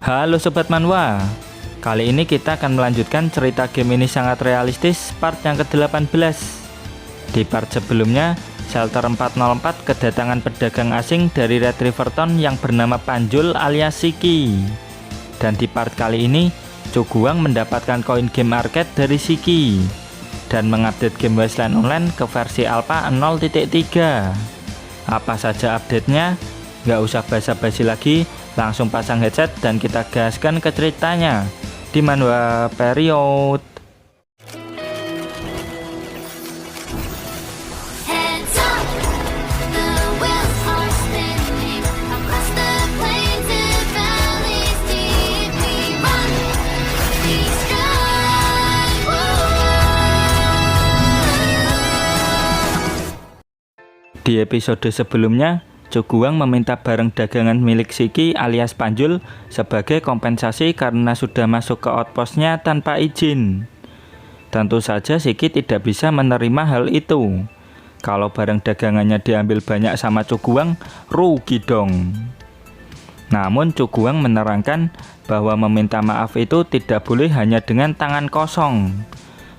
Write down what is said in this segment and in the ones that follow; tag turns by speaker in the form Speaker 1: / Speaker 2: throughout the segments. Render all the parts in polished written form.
Speaker 1: Halo Sobat Manhwa, kali ini kita akan melanjutkan cerita game ini sangat realistis part yang ke-18. Di part sebelumnya, Shelter 404 kedatangan pedagang asing dari Red Riverton yang bernama Panjul alias Shiki. Dan di part kali ini, Choguang mendapatkan koin game arcade dari Shiki dan mengupdate game Wasteland Online ke versi alpha 0.3. Apa saja update-nya? Nggak usah basa-basi lagi, langsung pasang headset dan kita gaskan ke ceritanya di Manhwa Period. Di episode sebelumnya, Choguang meminta barang dagangan milik Shiki alias Panjul sebagai kompensasi karena sudah masuk ke outpostnya tanpa izin. Tentu saja Shiki tidak bisa menerima hal itu. Kalau barang dagangannya diambil banyak sama Choguang, rugi dong. Namun Choguang menerangkan bahwa meminta maaf itu tidak boleh hanya dengan tangan kosong.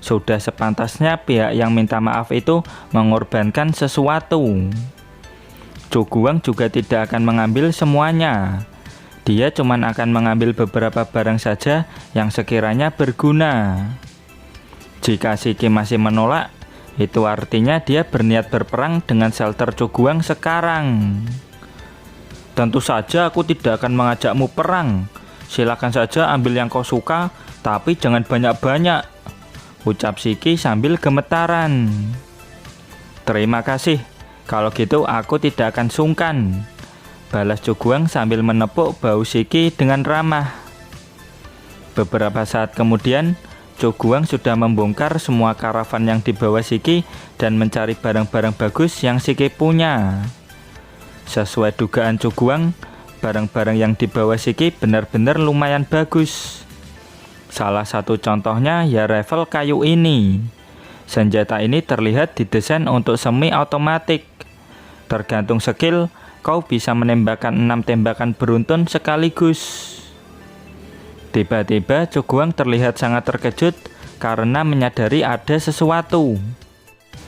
Speaker 1: Sudah sepantasnya pihak yang minta maaf itu mengorbankan sesuatu. Choguang juga tidak akan mengambil semuanya. Dia cuma akan mengambil beberapa barang saja yang sekiranya berguna. Jika Shiki masih menolak, itu artinya dia berniat berperang dengan Shelter Choguang sekarang. Tentu saja aku tidak akan mengajakmu perang. Silakan saja ambil yang kau suka, tapi jangan banyak-banyak, ucap Shiki sambil gemetaran. Terima kasih, kalau gitu aku tidak akan sungkan, balas Choguang sambil menepuk bahu Shiki dengan ramah. Beberapa saat kemudian, Choguang sudah membongkar semua karavan yang dibawa Shiki dan mencari barang-barang bagus yang Shiki punya. Sesuai dugaan Choguang, barang-barang yang dibawa Shiki benar-benar lumayan bagus. Salah satu contohnya ya rifle kayu ini. Senjata ini terlihat didesain untuk semi otomatik. Tergantung skill, kau bisa menembakkan 6 tembakan beruntun sekaligus. Tiba-tiba Choguang terlihat sangat terkejut karena menyadari ada sesuatu.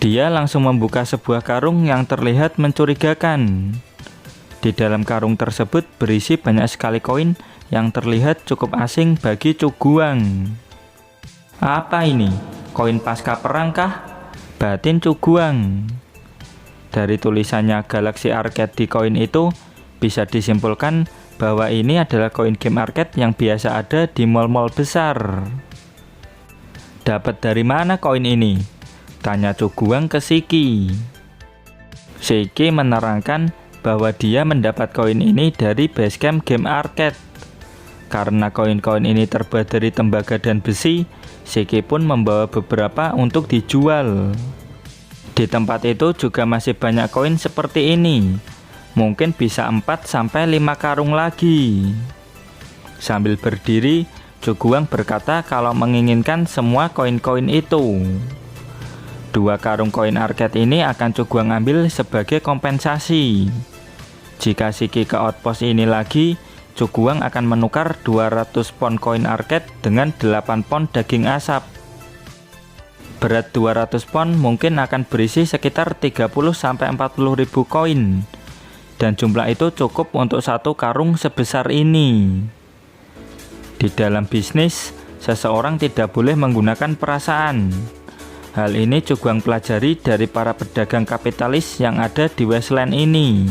Speaker 1: Dia langsung membuka sebuah karung yang terlihat mencurigakan. Di dalam karung tersebut berisi banyak sekali koin yang terlihat cukup asing bagi Choguang. Apa ini? Koin pasca perang kah? Batin Choguang. Dari tulisannya Galaxy Arcade di koin itu, bisa disimpulkan bahwa ini adalah koin game arcade yang biasa ada di mall-mall besar. Dapat dari mana koin ini? Tanya Choguang ke Shiki. Shiki menerangkan bahwa dia mendapat koin ini dari basecamp game arcade. Karena koin-koin ini terbuat dari tembaga dan besi, Shiki pun membawa beberapa untuk dijual. Di tempat itu juga masih banyak koin seperti ini. Mungkin bisa 4-5 karung lagi. Sambil berdiri, Choguang berkata kalau menginginkan semua koin-koin itu. 2 karung koin arcade ini akan Choguang ambil sebagai kompensasi. Jika Shiki ke outpost ini lagi, Choguang akan menukar 200 pon koin arcade dengan 8 pon daging asap. Berat 200 pon mungkin akan berisi sekitar 30-40 ribu koin. Dan jumlah itu cukup untuk satu karung sebesar ini. Di dalam bisnis, seseorang tidak boleh menggunakan perasaan. Hal ini Choguang pelajari dari para pedagang kapitalis yang ada di Wasteland ini.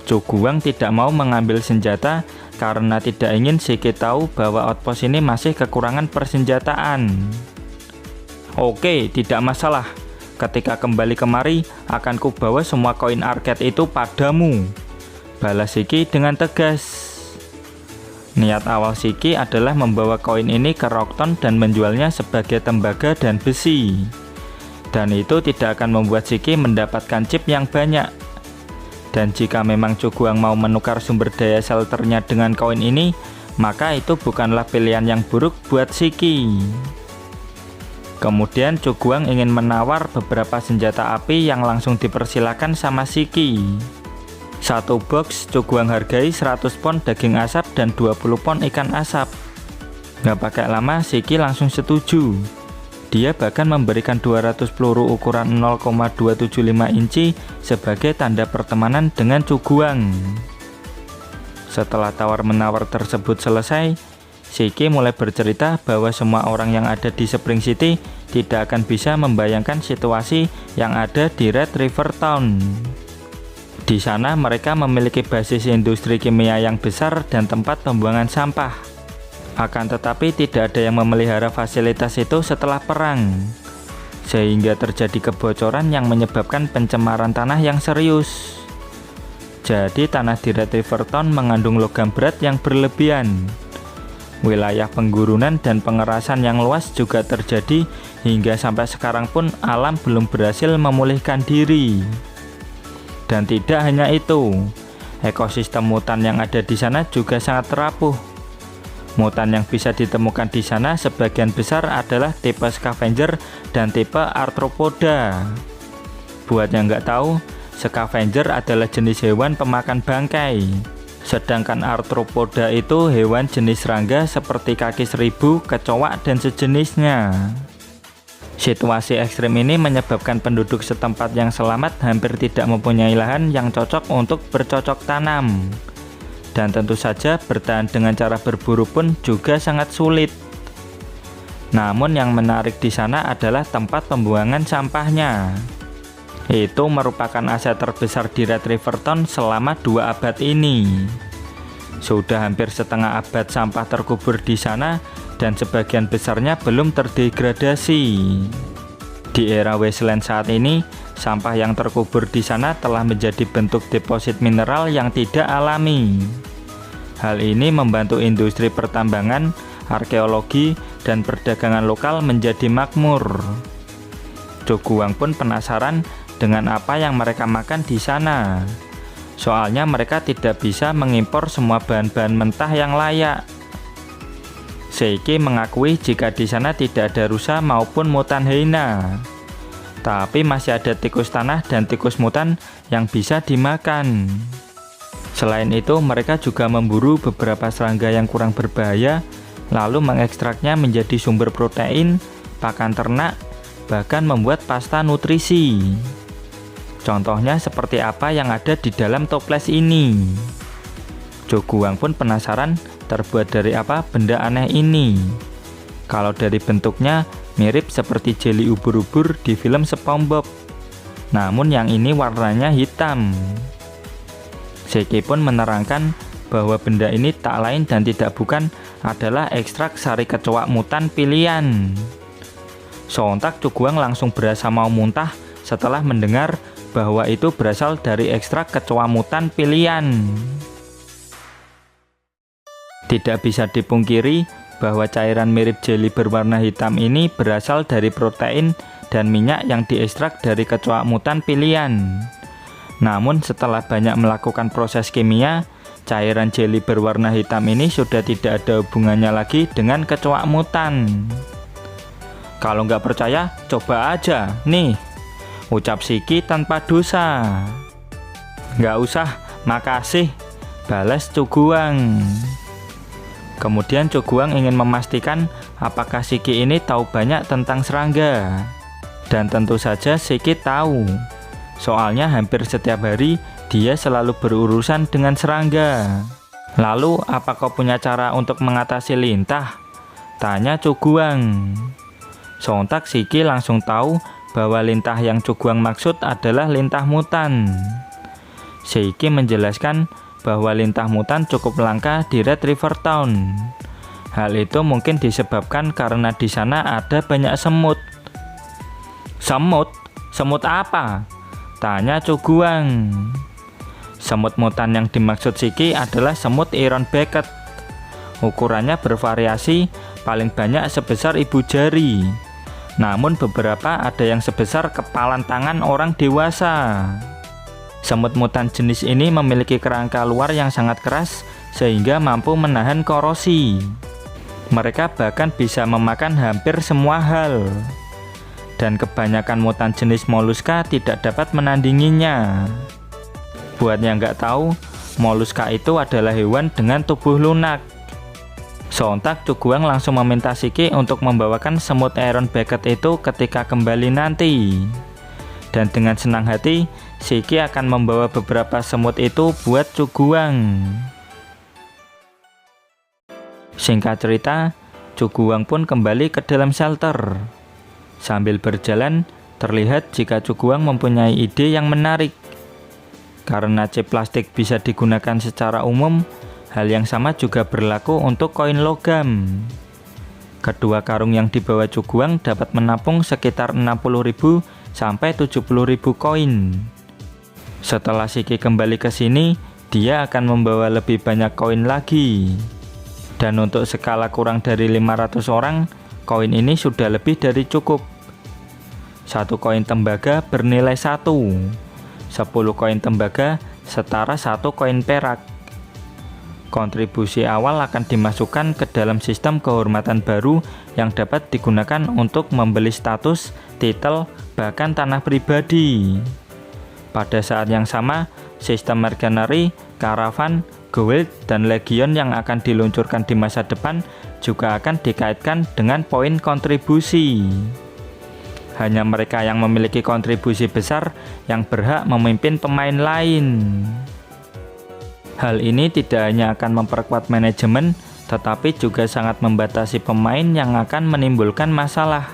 Speaker 1: Choguang tidak mau mengambil senjata karena tidak ingin Shiki tahu bahwa outpost ini masih kekurangan persenjataan. Oke, tidak masalah. Ketika kembali kemari, akan kubawa semua koin arcade itu padamu, balas Shiki dengan tegas. Niat awal Shiki adalah membawa koin ini ke Rockton dan menjualnya sebagai tembaga dan besi. Dan itu tidak akan membuat Shiki mendapatkan chip yang banyak. Dan jika memang Choguang mau menukar sumber daya shelternya dengan koin ini, maka itu bukanlah pilihan yang buruk buat Shiki. Kemudian Choguang ingin menawar beberapa senjata api yang langsung dipersilakan sama Shiki. Satu box Coguang hargai 100 pon daging asap dan 20 pon ikan asap. Nggak pakai lama, Shiki langsung setuju. Dia bahkan memberikan 200 peluru ukuran 0,275 inci sebagai tanda pertemanan dengan Coguang. Setelah tawar-menawar tersebut selesai, Shiki mulai bercerita bahwa semua orang yang ada di Spring City tidak akan bisa membayangkan situasi yang ada di Red River Town. Di sana mereka memiliki basis industri kimia yang besar dan tempat pembuangan sampah. Akan tetapi tidak ada yang memelihara fasilitas itu setelah perang, sehingga terjadi kebocoran yang menyebabkan pencemaran tanah yang serius. Jadi tanah di Red River Town mengandung logam berat yang berlebihan. Wilayah penggurunan dan pengerasan yang luas juga terjadi hingga sampai sekarang pun alam belum berhasil memulihkan diri. Dan tidak hanya itu, ekosistem mutan yang ada di sana juga sangat rapuh. Mutan yang bisa ditemukan di sana sebagian besar adalah tipe scavenger dan tipe arthropoda. Buat yang nggak tahu, scavenger adalah jenis hewan pemakan bangkai. Sedangkan arthropoda itu hewan jenis serangga seperti kaki seribu, kecoak, dan sejenisnya. Situasi ekstrim ini menyebabkan penduduk setempat yang selamat hampir tidak mempunyai lahan yang cocok untuk bercocok tanam. Dan tentu saja bertahan dengan cara berburu pun juga sangat sulit. Namun yang menarik di sana adalah tempat pembuangan sampahnya. Itu merupakan aset terbesar di Red River Town selama 2 abad ini. Sudah hampir setengah abad sampah terkubur di sana dan sebagian besarnya belum terdegradasi. Di era Wasteland saat ini, sampah yang terkubur di sana telah menjadi bentuk deposit mineral yang tidak alami. Hal ini membantu industri pertambangan, arkeologi, dan perdagangan lokal menjadi makmur. Coguang pun penasaran dengan apa yang mereka makan di sana. Soalnya mereka tidak bisa mengimpor semua bahan-bahan mentah yang layak. Shiki mengakui jika di sana tidak ada rusa maupun mutan hyena, tapi masih ada tikus tanah dan tikus mutan yang bisa dimakan. Selain itu, mereka juga memburu beberapa serangga yang kurang berbahaya, lalu mengekstraknya menjadi sumber protein, pakan ternak, bahkan membuat pasta nutrisi. Contohnya seperti apa yang ada di dalam toples ini. Coguang pun penasaran terbuat dari apa benda aneh ini. Kalau dari bentuknya mirip seperti jeli ubur-ubur di film SpongeBob. Namun yang ini warnanya hitam. Shiki pun menerangkan bahwa benda ini tak lain dan tidak bukan adalah ekstrak sari kecoak mutan pilihan. Sontak Coguang langsung berasa mau muntah setelah mendengar bahwa itu berasal dari ekstrak kecoa mutan pilihan. Tidak bisa dipungkiri bahwa cairan mirip jeli berwarna hitam ini berasal dari protein dan minyak yang diekstrak dari kecoa mutan pilihan. Namun setelah banyak melakukan proses kimia, cairan jeli berwarna hitam ini sudah tidak ada hubungannya lagi dengan kecoa mutan. Kalau nggak percaya, coba aja, nih, ucap Shiki tanpa dosa. Nggak usah, makasih, balas Coguang. Kemudian Coguang ingin memastikan apakah Shiki ini tahu banyak tentang serangga. Dan tentu saja Shiki tahu. Soalnya hampir setiap hari dia selalu berurusan dengan serangga. Lalu, apa kau punya cara untuk mengatasi lintah? Tanya Coguang. Sontak Shiki langsung tahu bahwa lintah yang Coguang maksud adalah lintah mutan. Shiki menjelaskan bahwa lintah mutan cukup langka di Red River Town. Hal itu mungkin disebabkan karena di sana ada banyak semut. Semut? Semut apa? Tanya Coguang. Semut mutan yang dimaksud Shiki adalah semut Iron Becket. Ukurannya bervariasi, paling banyak sebesar ibu jari. Namun beberapa ada yang sebesar kepalan tangan orang dewasa. Semut mutan jenis ini memiliki kerangka luar yang sangat keras sehingga mampu menahan korosi. Mereka bahkan bisa memakan hampir semua hal. Dan kebanyakan mutan jenis moluska tidak dapat menandinginya. Buat yang nggak tahu, moluska itu adalah hewan dengan tubuh lunak. Sontak Cuguang langsung meminta Shiki untuk membawakan semut Iron Bucket itu ketika kembali nanti. Dan dengan senang hati, Shiki akan membawa beberapa semut itu buat Cuguang. Singkat cerita, Cuguang pun kembali ke dalam shelter. Sambil berjalan, terlihat jika Cuguang mempunyai ide yang menarik. Karena chip plastik bisa digunakan secara umum, hal yang sama juga berlaku untuk koin logam. Kedua karung yang dibawa Cuguang dapat menampung sekitar 60.000 sampai 70.000 koin. Setelah Shiki kembali ke sini, dia akan membawa lebih banyak koin lagi. Dan untuk skala kurang dari 500 orang, koin ini sudah lebih dari cukup. 1 koin tembaga bernilai 1. 10 koin tembaga setara 1 koin perak. Kontribusi awal akan dimasukkan ke dalam sistem kehormatan baru yang dapat digunakan untuk membeli status, titel, bahkan tanah pribadi. Pada saat yang sama, sistem mercenary, karavan, guild, dan legion yang akan diluncurkan di masa depan juga akan dikaitkan dengan poin kontribusi. Hanya mereka yang memiliki kontribusi besar yang berhak memimpin pemain lain. Hal ini tidak hanya akan memperkuat manajemen, tetapi juga sangat membatasi pemain yang akan menimbulkan masalah.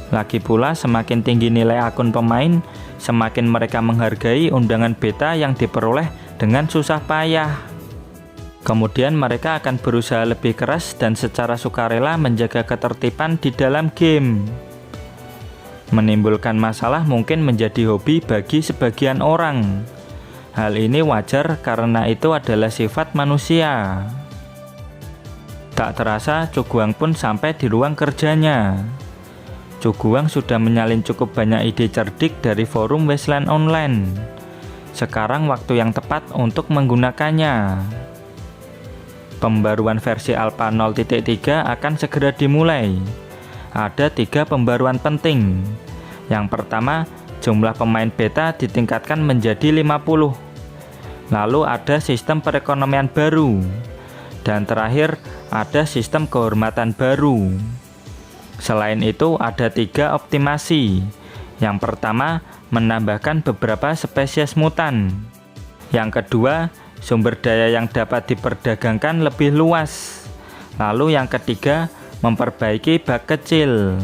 Speaker 1: Lagi pula, semakin tinggi nilai akun pemain, semakin mereka menghargai undangan beta yang diperoleh dengan susah payah. Kemudian mereka akan berusaha lebih keras dan secara sukarela menjaga ketertiban di dalam game. Menimbulkan masalah mungkin menjadi hobi bagi sebagian orang. Hal ini wajar karena itu adalah sifat manusia. Tak terasa, Cuguang pun sampai di ruang kerjanya. Cuguang sudah menyalin cukup banyak ide cerdik dari forum Wasteland Online. Sekarang waktu yang tepat untuk menggunakannya. Pembaruan versi Alpha 0.3 akan segera dimulai. Ada 3 pembaruan penting. Yang pertama, jumlah pemain beta ditingkatkan menjadi 50. Lalu ada sistem perekonomian baru. Dan terakhir, ada sistem kehormatan baru. Selain itu, ada 3 optimasi. Yang pertama, menambahkan beberapa spesies mutan. Yang kedua, sumber daya yang dapat diperdagangkan lebih luas. Lalu yang ketiga, memperbaiki bug kecil.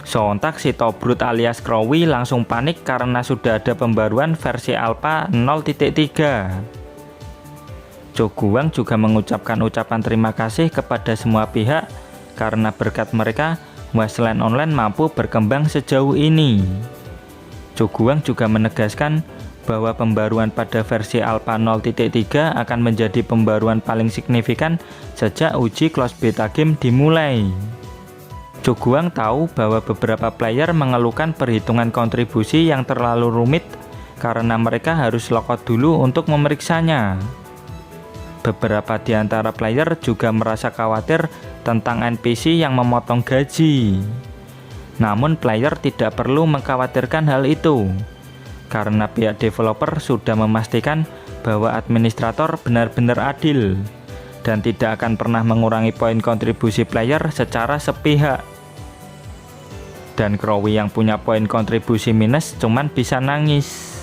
Speaker 1: Sontak si Tobrut alias Crowy langsung panik karena sudah ada pembaruan versi Alpha 0.3. Cuguang juga mengucapkan ucapan terima kasih kepada semua pihak karena berkat mereka Wasteland Online mampu berkembang sejauh ini. Cuguang juga menegaskan bahwa pembaruan pada versi Alpha 0.3 akan menjadi pembaruan paling signifikan sejak uji close beta game dimulai. Cuguang tahu bahwa beberapa player mengeluhkan perhitungan kontribusi yang terlalu rumit karena mereka harus logout dulu untuk memeriksanya. Beberapa di antara player juga merasa khawatir tentang NPC yang memotong gaji. Namun player tidak perlu mengkhawatirkan hal itu, karena pihak developer sudah memastikan bahwa administrator benar-benar adil dan tidak akan pernah mengurangi poin kontribusi player secara sepihak. Dan Crowy yang punya poin kontribusi minus cuman bisa nangis.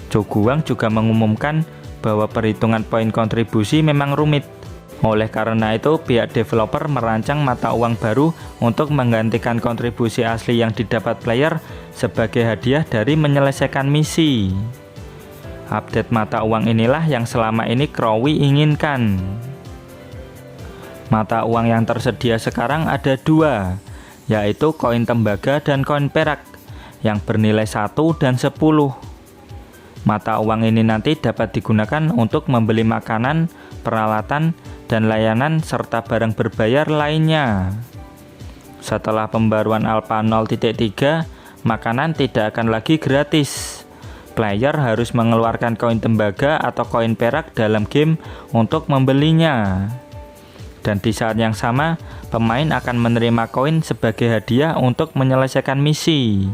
Speaker 1: Cuguang juga mengumumkan bahwa perhitungan poin kontribusi memang rumit. Oleh karena itu, pihak developer merancang mata uang baru untuk menggantikan kontribusi asli yang didapat player sebagai hadiah dari menyelesaikan misi. Update mata uang inilah yang selama ini Crowy inginkan. Mata uang yang tersedia sekarang ada 2, yaitu koin tembaga dan koin perak yang bernilai 1 dan 10. Mata uang ini nanti dapat digunakan untuk membeli makanan, peralatan, dan layanan serta barang berbayar lainnya. Setelah pembaruan Alpha 0.3, makanan tidak akan lagi gratis. Player harus mengeluarkan koin tembaga atau koin perak dalam game untuk membelinya. Dan di saat yang sama, pemain akan menerima koin sebagai hadiah untuk menyelesaikan misi.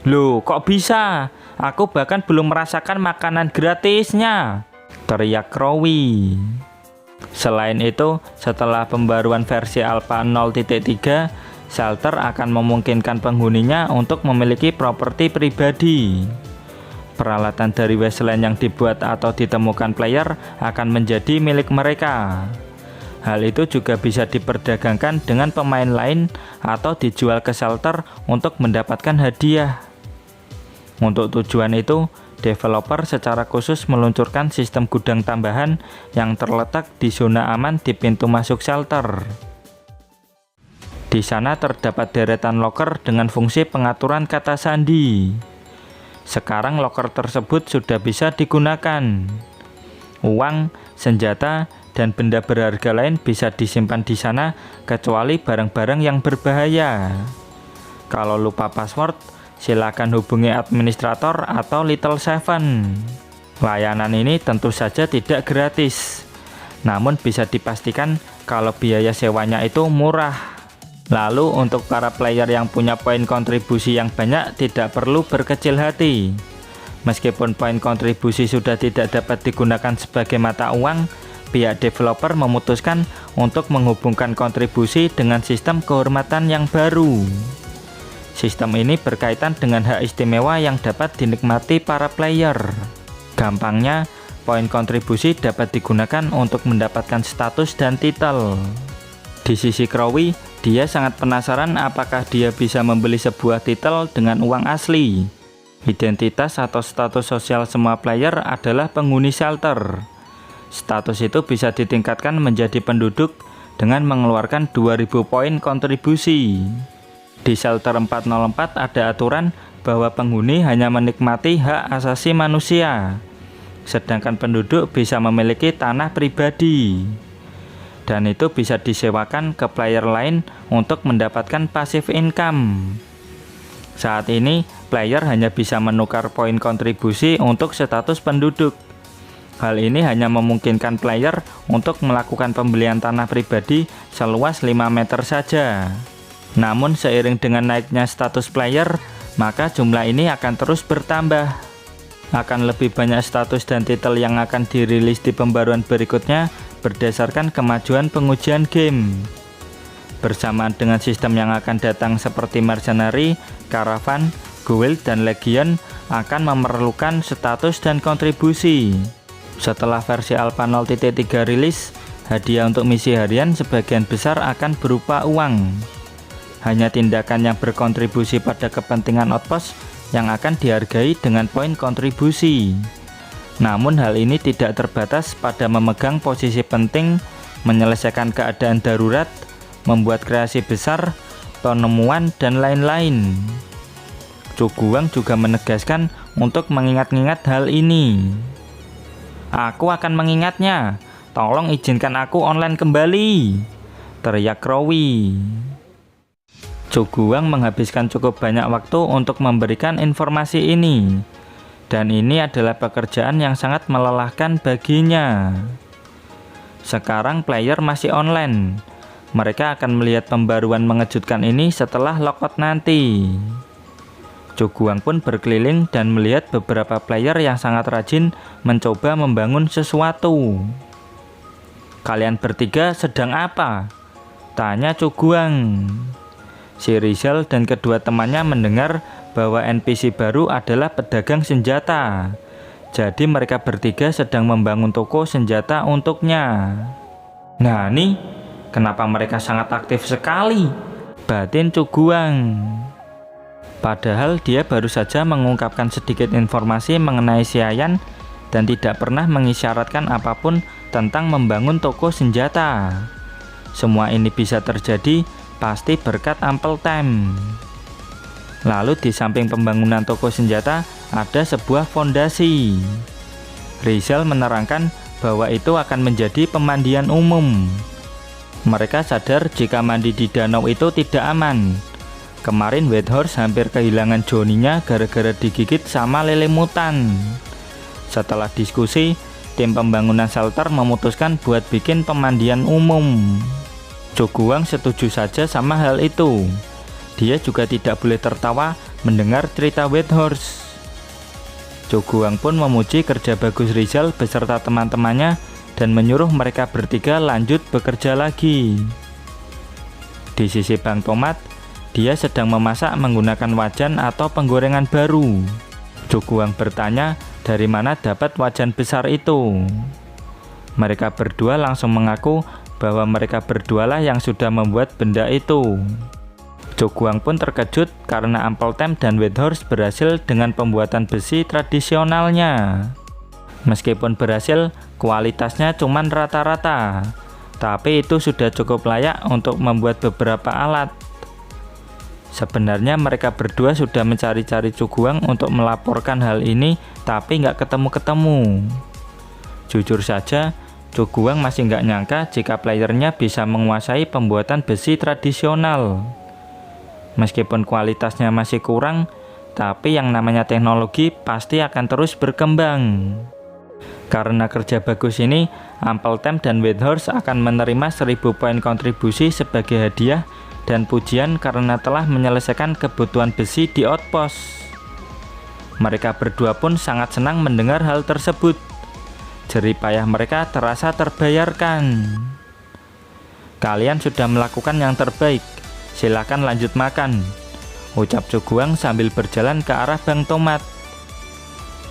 Speaker 1: "Loh, kok bisa? Aku bahkan belum merasakan makanan gratisnya," teriak Crowy. Selain itu, setelah pembaruan versi Alpha 0.3, Shelter akan memungkinkan penghuninya untuk memiliki properti pribadi. Peralatan dari Wasteland yang dibuat atau ditemukan player akan menjadi milik mereka. Hal itu juga bisa diperdagangkan dengan pemain lain atau dijual ke Shelter untuk mendapatkan hadiah. Untuk tujuan itu, developer secara khusus meluncurkan sistem gudang tambahan yang terletak di zona aman di pintu masuk Shelter. Di sana terdapat deretan loker dengan fungsi pengaturan kata sandi. Sekarang loker tersebut sudah bisa digunakan. Uang, senjata, dan benda berharga lain bisa disimpan di sana kecuali barang-barang yang berbahaya. Kalau lupa password, silakan hubungi administrator atau Little Seven. Layanan ini tentu saja tidak gratis, namun bisa dipastikan kalau biaya sewanya itu murah. Lalu untuk para player yang punya poin kontribusi yang banyak tidak perlu berkecil hati. Meskipun poin kontribusi sudah tidak dapat digunakan sebagai mata uang, pihak developer memutuskan untuk menghubungkan kontribusi dengan sistem kehormatan yang baru. Sistem ini berkaitan dengan hak istimewa yang dapat dinikmati para player. Gampangnya, poin kontribusi dapat digunakan untuk mendapatkan status dan titel. Di sisi Crowy, dia sangat penasaran apakah dia bisa membeli sebuah titel dengan uang asli. Identitas atau status sosial semua player adalah penghuni Shelter. Status itu bisa ditingkatkan menjadi penduduk dengan mengeluarkan 2000 poin kontribusi. Di Shelter 404 ada aturan bahwa penghuni hanya menikmati hak asasi manusia, sedangkan penduduk bisa memiliki tanah pribadi. Dan itu bisa disewakan ke player lain untuk mendapatkan passive income. Saat ini, player hanya bisa menukar poin kontribusi untuk status penduduk. Hal ini hanya memungkinkan player untuk melakukan pembelian tanah pribadi seluas 5 meter saja. Namun seiring dengan naiknya status player, maka jumlah ini akan terus bertambah. Akan lebih banyak status dan titel yang akan dirilis di pembaruan berikutnya berdasarkan kemajuan pengujian game. Bersamaan dengan sistem yang akan datang seperti Mercenary, Caravan, Guild, dan Legion akan memerlukan status dan kontribusi. Setelah versi Alpha 0.3 rilis, hadiah untuk misi harian sebagian besar akan berupa uang. Hanya tindakan yang berkontribusi pada kepentingan outpost yang akan dihargai dengan poin kontribusi. Namun hal ini tidak terbatas pada memegang posisi penting, menyelesaikan keadaan darurat, membuat kreasi besar, penemuan, dan lain-lain. Cuguang juga menegaskan untuk mengingat-ingat hal ini. "Aku akan mengingatnya, tolong izinkan aku online kembali," teriak Crowy. Cuguang menghabiskan cukup banyak waktu untuk memberikan informasi ini. Dan ini adalah pekerjaan yang sangat melelahkan baginya. Sekarang player masih online. Mereka akan melihat pembaruan mengejutkan ini setelah lockout nanti. Cuguang pun berkeliling dan melihat beberapa player yang sangat rajin mencoba membangun sesuatu. "Kalian bertiga sedang apa?" tanya Cuguang. Si Rizal dan kedua temannya mendengar bahwa NPC baru adalah pedagang senjata. Jadi mereka bertiga sedang membangun toko senjata untuknya. "Nah nih, kenapa mereka sangat aktif sekali?" batin Cuguang. Padahal dia baru saja mengungkapkan sedikit informasi mengenai Xiayan dan tidak pernah mengisyaratkan apapun tentang membangun toko senjata. Semua ini bisa terjadi pasti berkat Ample Time. Lalu di samping pembangunan toko senjata ada sebuah fondasi. Rizal menerangkan bahwa itu akan menjadi pemandian umum. Mereka sadar jika mandi di danau itu tidak aman. Kemarin Whitehorse hampir kehilangan Johnny-nya gara-gara digigit sama lele mutan. Setelah diskusi, tim pembangunan shelter memutuskan buat bikin pemandian umum. Cuguang setuju saja sama hal itu. Dia juga tidak boleh tertawa mendengar cerita White Horse. Choguang pun memuji kerja bagus Rizal beserta teman-temannya dan menyuruh mereka bertiga lanjut bekerja lagi. Di sisi Bang Tomat, dia sedang memasak menggunakan wajan atau penggorengan baru. Choguang bertanya dari mana dapat wajan besar itu. Mereka berdua langsung mengaku bahwa mereka berdualah yang sudah membuat benda itu. Choguang pun terkejut karena Uncle Tem dan White Horse berhasil dengan pembuatan besi tradisionalnya. Meskipun berhasil, kualitasnya cuma rata-rata, tapi itu sudah cukup layak untuk membuat beberapa alat. Sebenarnya mereka berdua sudah mencari-cari Choguang untuk melaporkan hal ini, tapi nggak ketemu-ketemu. Jujur saja, Choguang masih nggak nyangka jika playernya bisa menguasai pembuatan besi tradisional. Meskipun kualitasnya masih kurang, tapi yang namanya teknologi pasti akan terus berkembang. Karena kerja bagus ini, Uncle Tem dan White Horse akan menerima 1000 poin kontribusi sebagai hadiah dan pujian karena telah menyelesaikan kebutuhan besi di outpost. Mereka berdua pun sangat senang mendengar hal tersebut. Jerih payah mereka terasa terbayarkan. Kalian sudah melakukan yang terbaik. Silakan lanjut makan, ucap Choguang sambil berjalan ke arah Bang Tomat.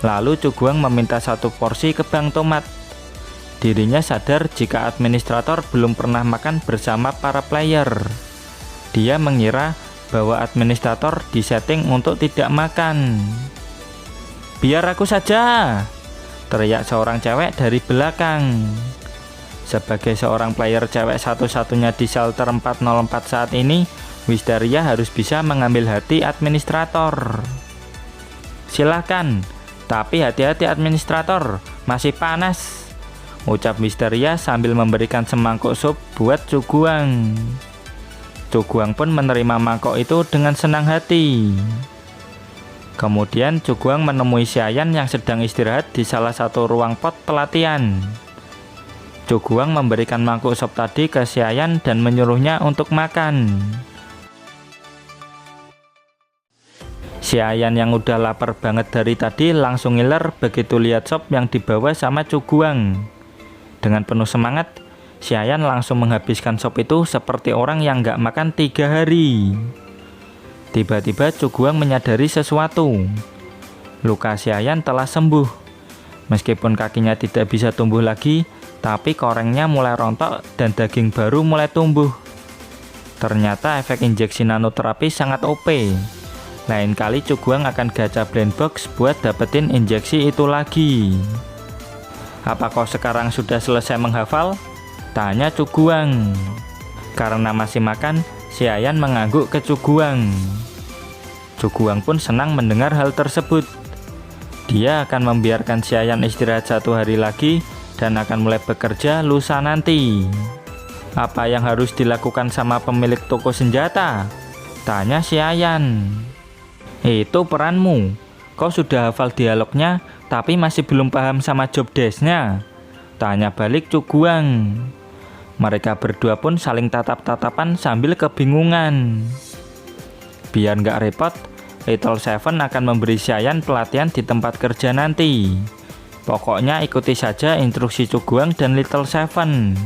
Speaker 1: Lalu Choguang meminta 1 porsi ke Bang Tomat. Dirinya sadar jika administrator belum pernah makan bersama para player. Dia mengira bahwa administrator disetting untuk tidak makan. Biar aku saja, teriak seorang cewek dari belakang. Sebagai seorang player cewek satu-satunya di shelter 404 saat ini, Wisteria harus bisa mengambil hati administrator. Silahkan, tapi hati-hati administrator, masih panas, ucap Wisteria sambil memberikan semangkuk sup buat Choguang. Choguang pun menerima mangkok itu dengan senang hati. Kemudian Choguang menemui Xiayan yang sedang istirahat di salah satu ruang pot pelatihan. Choguang memberikan mangkuk sop tadi ke Xiayan dan menyuruhnya untuk makan. Xiayan yang udah lapar banget dari tadi langsung ngiler begitu lihat sop yang dibawa sama Choguang. Dengan penuh semangat, Xiayan langsung menghabiskan sop itu seperti orang yang gak makan 3 hari. Tiba-tiba Choguang menyadari sesuatu. Luka Xiayan telah sembuh. Meskipun kakinya tidak bisa tumbuh lagi, tapi korengnya mulai rontok dan daging baru mulai tumbuh. Ternyata efek injeksi nanoterapi sangat OP. Lain kali Choguang akan gacha blind box buat dapetin injeksi itu lagi. Apa kau sekarang sudah selesai menghafal? Tanya Choguang. Karena masih makan, Xiayan mengangguk ke Choguang. Choguang pun senang mendengar hal tersebut. Dia akan membiarkan Xiayan istirahat 1 hari lagi dan akan mulai bekerja lusa nanti. Apa yang harus dilakukan sama pemilik toko senjata? Tanya Xiayan. Itu peranmu. Kau sudah hafal dialognya, tapi masih belum paham sama job desk-nya. Tanya balik Choguang. Mereka berdua pun saling tatap-tatapan sambil kebingungan. Biar nggak repot, Little Seven akan memberi Xiayan pelatihan di tempat kerja nanti. Pokoknya ikuti saja instruksi Choguang dan Little Seven.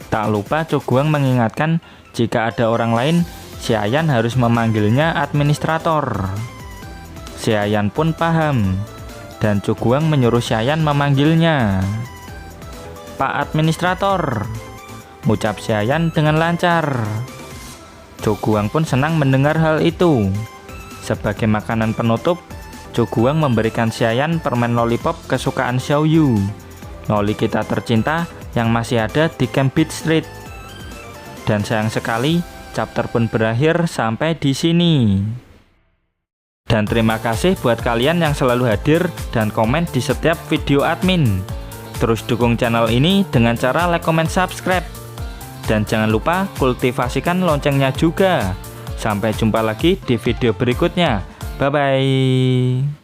Speaker 1: Tak lupa Choguang mengingatkan jika ada orang lain, Xiayan harus memanggilnya administrator. Xiayan pun paham, dan Choguang menyuruh Xiayan memanggilnya. Pak Administrator, ucap Xiayan dengan lancar. Choguang pun senang mendengar hal itu. Sebagai makanan penutup, Choguang memberikan Xiayan permen lollipop kesukaan Xiaoyu, loli kita tercinta yang masih ada di Camp Beach Street. Dan sayang sekali, chapter pun berakhir sampai di sini. Dan terima kasih buat kalian yang selalu hadir dan komen di setiap video admin. Terus dukung channel ini dengan cara like, comment, subscribe. Dan jangan lupa kultivasikan loncengnya juga. Sampai jumpa lagi di video berikutnya. Bye-bye.